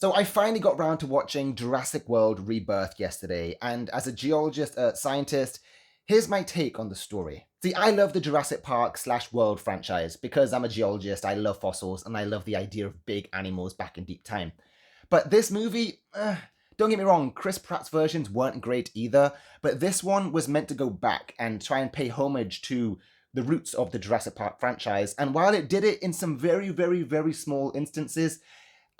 So I finally got round to watching Jurassic World Rebirth yesterday, and as a geologist, scientist, here's my take on the story. See, I love the Jurassic Park slash World franchise because I'm a geologist, I love fossils, and I love the idea of big animals back in deep time. But this movie, don't get me wrong, Chris Pratt's versions weren't great either, but this one was meant to go back and try and pay homage to the roots of the Jurassic Park franchise, and while it did it in some very, very, very small instances,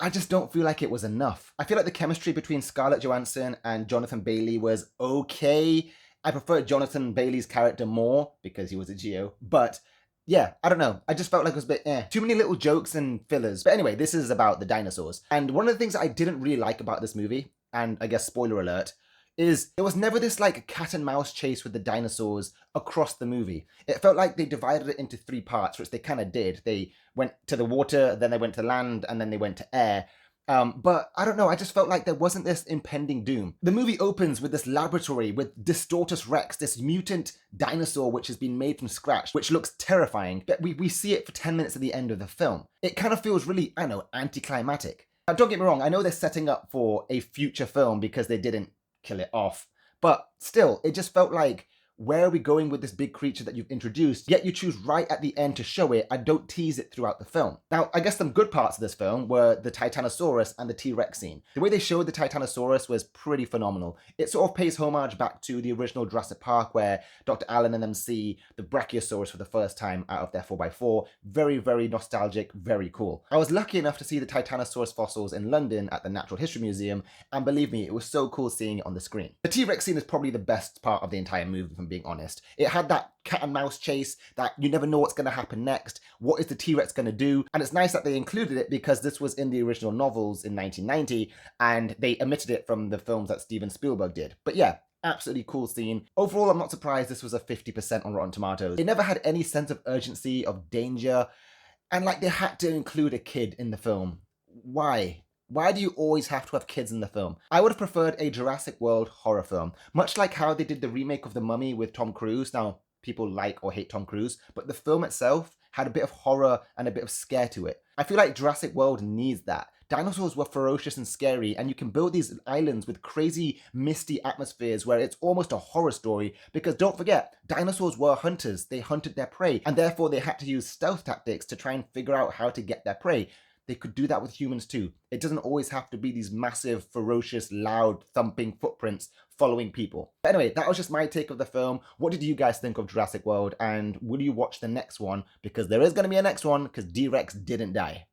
I just don't feel like it was enough. I feel like the chemistry between Scarlett Johansson and Jonathan Bailey was okay. I prefer Jonathan Bailey's character more because he was a Geo, but yeah, I don't know. I just felt like it was a bit Too many little jokes and fillers. But anyway, this is about the dinosaurs. And one of the things that I didn't really like about this movie, and I guess spoiler alert, is there was never this like cat and mouse chase with the dinosaurs across the movie. It felt like they divided it into three parts, which they kind of did. They went to the water, then they went to land, and then they went to air. But I don't know, I just felt like there wasn't this impending doom. The movie opens with this laboratory with Distortus Rex, this mutant dinosaur which has been made from scratch, which looks terrifying, but we see it for 10 minutes at the end of the film. It kind of feels really, I don't know, anticlimactic. Now, don't get me wrong, I know they're setting up for a future film because they didn't kill it off, but still, it just felt like, where are we going with this big creature that you've introduced, yet you choose right at the end to show it and don't tease it throughout the film. Now, I guess some good parts of this film were the Titanosaurus and the T-Rex scene. The way they showed the Titanosaurus was pretty phenomenal. It sort of pays homage back to the original Jurassic Park where Dr. Allen and them see the Brachiosaurus for the first time out of their 4x4. Very, very nostalgic, very cool. I was lucky enough to see the Titanosaurus fossils in London at the Natural History Museum, and believe me, it was so cool seeing it on the screen. The T-Rex scene is probably the best part of the entire movie, from being honest. It had that cat and mouse chase that you never know what's going to happen next. What is the T-Rex going to do? And it's nice that they included it because this was in the original novels in 1990 and they omitted it from the films that Steven Spielberg did. But yeah, absolutely cool scene. Overall, I'm not surprised this was a 50% on Rotten Tomatoes. It never had any sense of urgency, of danger, and like they had to include a kid in the film. Why? Why do you always have to have kids in the film? I would have preferred a Jurassic World horror film, much like how they did the remake of The Mummy with Tom Cruise. Now, people like or hate Tom Cruise, but the film itself had a bit of horror and a bit of scare to it. I feel like Jurassic World needs that. Dinosaurs were ferocious and scary, and you can build these islands with crazy, misty atmospheres where it's almost a horror story, because don't forget, dinosaurs were hunters. They hunted their prey, and therefore they had to use stealth tactics to try and figure out how to get their prey. They could do that with humans too. It doesn't always have to be these massive, ferocious, loud, thumping footprints following people. But anyway, that was just my take of the film. What did you guys think of Jurassic World? And will you watch the next one? Because there is going to be a next one, because D-Rex didn't die.